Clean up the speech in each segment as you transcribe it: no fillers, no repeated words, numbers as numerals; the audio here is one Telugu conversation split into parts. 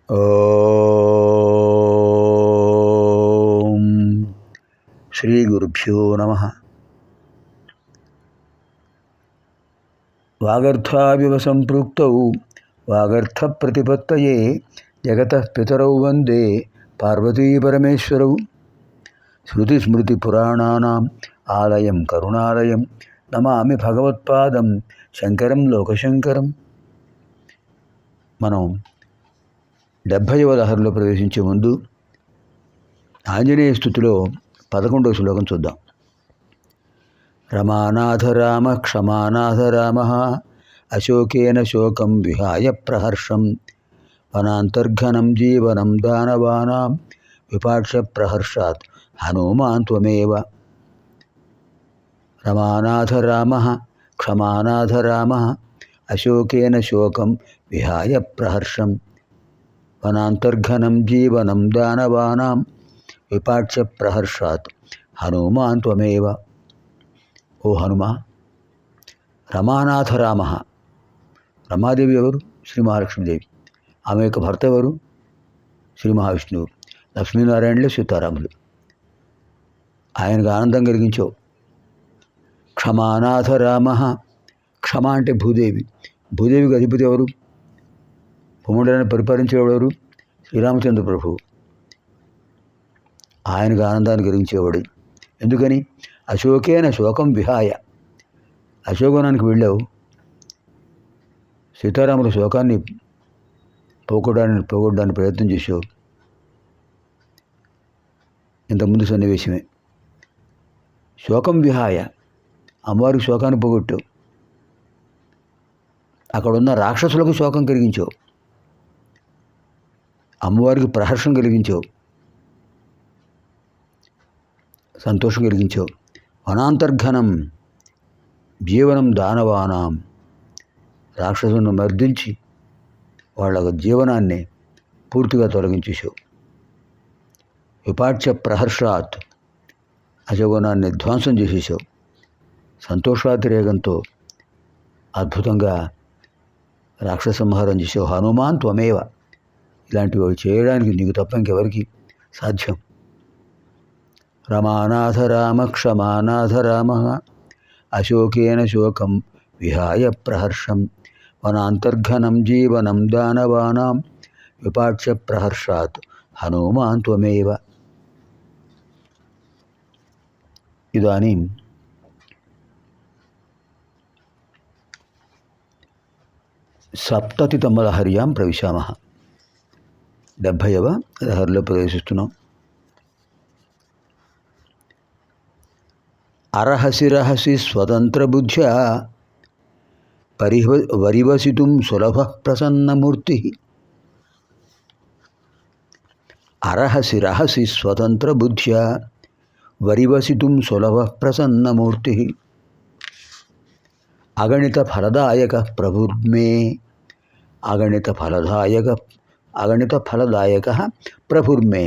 ఓం శ్రీ గురుభ్యో నమః. వాగర్థావివ సంపృక్తౌ వాగర్థ ప్రతిపత్తయే జగతః పితరౌ వందే పార్వతీ పరమేశ్వరౌ. శృతిస్మృతిపురాణానాం ఆలయం కరుణాలయం నమామి భగవత్పాదం శంకరం లోకశంకరం. మనం 70వ లహరిలో ప్రవేశించే ముందు ఆంజనేయ స్తుతిలో 11వ శ్లోకం చూద్దాం. రమానాథ రామ క్షమానాథ రామ అశోకేన శోకం విహాయ ప్రహర్షం వనాంతర్ఘనం జీవనం దానవానాం విపాక్ష ప్రహర్షాత్ హనుమాన్ త్వమేవ. రమానాథ రామ క్షమానాథ రామ అశోకేన శోకం విహాయ ప్రహర్షం వనాంతర్ఘనం జీవనం దానవానాం విపాక్ష ప్రహర్షాత్ హనుమాన్ త్వమేవ. ఓ హనుమ, రమానాథ రామ. రమాదేవి ఎవరు? శ్రీ మహాలక్ష్మీదేవి. ఆమె యొక్క భర్త ఎవరు? శ్రీ మహావిష్ణువు. లక్ష్మీనారాయణులే సీతారాములు. ఆయనకు ఆనందం కలిగించావు. క్షమానాథ రామ. క్షమ అంటే భూదేవి. భూదేవికి అధిపతి ఎవరు? భూములను పరిపాలించేవాడు శ్రీరామచంద్ర ప్రభువు. ఆయనకు ఆనందాన్ని కలిగించేవాడు. ఎందుకని? అశోకేన శోకం విహాయ. అశోకవనానికి వెళ్ళావు, సీతారాముల శోకాన్ని పోగొట్టడానికి ప్రయత్నం చేసావు. ఇంతకుముందు సన్నివేశమే. శోకం విహాయ, అమ్మవారికి శోకాన్ని పోగొట్టావు. అక్కడున్న రాక్షసులకు శోకం కలిగించావు, అమ్మవారికి ప్రహర్షం కలిగించావు, సంతోషం కలిగించావు. వనాంతర్ఘనం జీవనం దానవానాం. రాక్షసులను మర్దించి వాళ్ళ జీవనాన్ని పూర్తిగా తొలగించేసావు. విపాక్ష ప్రహర్షాత్, అశోకవనాన్ని ధ్వంసం చేసేసావు. సంతోషాతిరేకంతో అద్భుతంగా రాక్షస సంహారం చేసావు. హనుమాన్ త్వమేవ. ఇలాంటివి చేయడానికి నీకు తప్ప ఇంకెవరికి సాధ్యం? రమానాథ రామ క్షమానాథ రామ అశోకేన శోకం విహాయ ప్రహర్షం వనాంతర్ఘనం జీవనం దానవానాం విపాక్ష ప్రహర్షాత్ హనుమాన్ త్వమేవ. ఇదానీం సప్తతితమ లహర్యాం ప్రవిశామః. 70వ లహరిలో ప్రవేశిస్తున్నాం. అర్హసి రహసి స్వతంత్ర బుద్ధ్యా వరివసితుం సులభ ప్రసన్నమూర్తి. అర్హసి రహసి స్వతంత్ర బుద్ధ్యా వరివసితుం సులభ ప్రసన్నమూర్తి. అగణిత ఫలదాయక ప్రభుర్మే. అగణిత ఫలదాయక ప్రభుర్మే.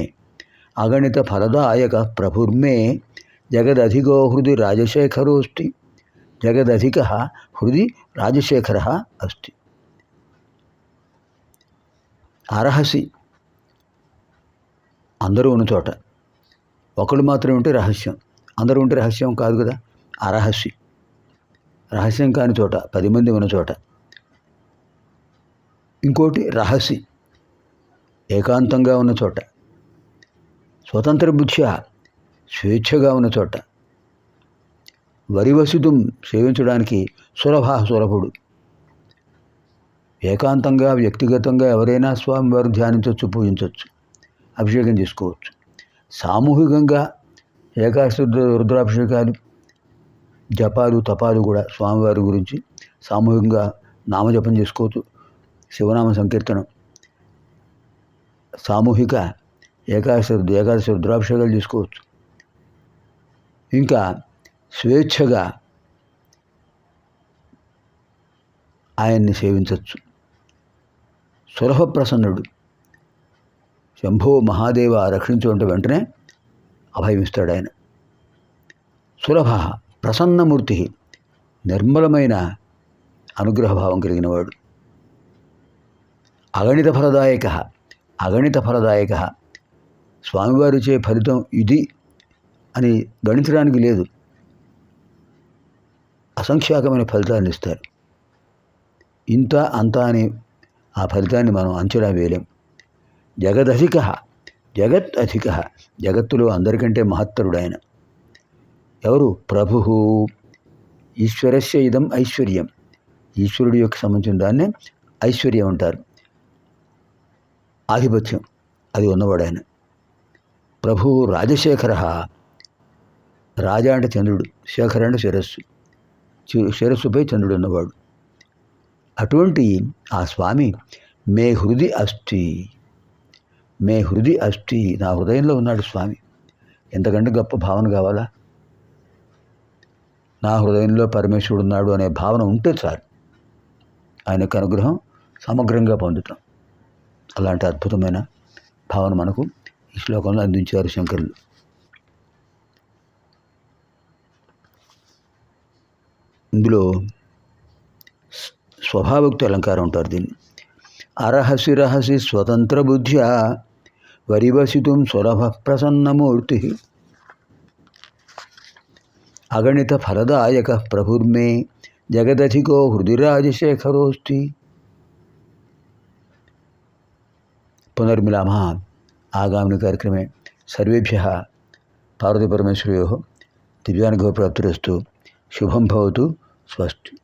అగణిత ఫలదాయక ప్రభుర్మే జగదధికో హృది రాజశేఖరోస్తి. జగదధిక హృది రాజశేఖర అస్తి. అర్హసి, అందరూ ఉన్న చోట. ఒకళ్ళు మాత్రమే ఉంటే రహస్యం, అందరూ ఉంటే రహస్యం కాదు కదా. అర్హసి, రహస్యం కాని చోట, 10 మంది ఉన్న చోట. ఇంకోటి రహసి, ఏకాంతంగా ఉన్న చోట. స్వతంత్ర బుద్ధ్యా, స్వేచ్ఛగా ఉన్న చోట. వరివసుతం, సేవించడానికి సులభుడు. ఏకాంతంగా వ్యక్తిగతంగా ఎవరైనా స్వామివారు ధ్యానించవచ్చు, పూజించవచ్చు, అభిషేకం చేసుకోవచ్చు. సామూహికంగా ఏకాదశి రుద్రాభిషేకాలు, జపాలు, తపాలు కూడా స్వామివారి గురించి సామూహికంగా నామజపం చేసుకోవచ్చు. శివనామ సంకీర్తనం, సామూహిక ఏకాదశి రుద్రాభిషేకాలు చేసుకోవచ్చు. ఇంకా స్వేచ్ఛగా ఆయన్ని సేవించవచ్చు. సులభ ప్రసన్నుడు. శంభో మహాదేవ రక్షించుకుంటే వెంటనే అభయమిస్తాడు ఆయన. సులభ ప్రసన్నమూర్తి, నిర్మలమైన అనుగ్రహభావం కలిగినవాడు. అగణిత ఫలదాయక, అగణిత ఫలదాయక. స్వామివారు ఇచ్చే ఫలితం ఇది అని గణించడానికి లేదు. అసంఖ్యాకమైన ఫలితాలను ఇస్తారు. ఇంత అంత అని ఆ ఫలితాన్ని మనం అంచనా వేయలేం. జగదధిక, జగత్ అధిక, జగత్తులో అందరికంటే మహత్తరుడు ఆయన. ఎవరు? ప్రభు. ఈశ్వరస్య ఇదం ఐశ్వర్యం. ఈశ్వరుడి యొక్క సంబంధించిన దాన్నే ఐశ్వర్యం అంటారు. ఆధిపత్యం అది ఉన్నవాడు ఆయన. ప్రభు రాజశేఖర. రాజా అంటే చంద్రుడు, శేఖర అంటే శిరస్సు, శిరస్సుపై చంద్రుడు ఉన్నవాడు. అటువంటి ఆ స్వామి మే హృది అస్థి, మే హృది అస్థి, నా హృదయంలో ఉన్నాడు స్వామి. ఎంతకంటే గొప్ప భావన కావాలా? నా హృదయంలో పరమేశ్వరుడు ఉన్నాడు అనే భావన ఉంటే చాలు, ఆయన యొక్క అనుగ్రహం సమగ్రంగా పొందుతాం. అలాంటి అద్భుతమైన భావన మనకు ఈ శ్లోకంలో అందించారు శంకరులు. ఇందులో స్వభావోక్తి అలంకారం ఉంటారు దీన్ని. అరహసి రహసి స్వతంత్ర బుద్ధ్యా వరివసితుం సులభ ప్రసన్నమూర్తి అగణిత ఫలదాయక ప్రభుర్మే జగదధికో హృది రాజశేఖరోస్తి. పునర్మిలామः ఆగామిని కార్యక్రమే. సర్వేభ్యः పార్వతీపరమేశ్వరయోः దివ్యానుగ్రహప్రాప్తిరస్తు. శుభం భవతు. స్వస్తి.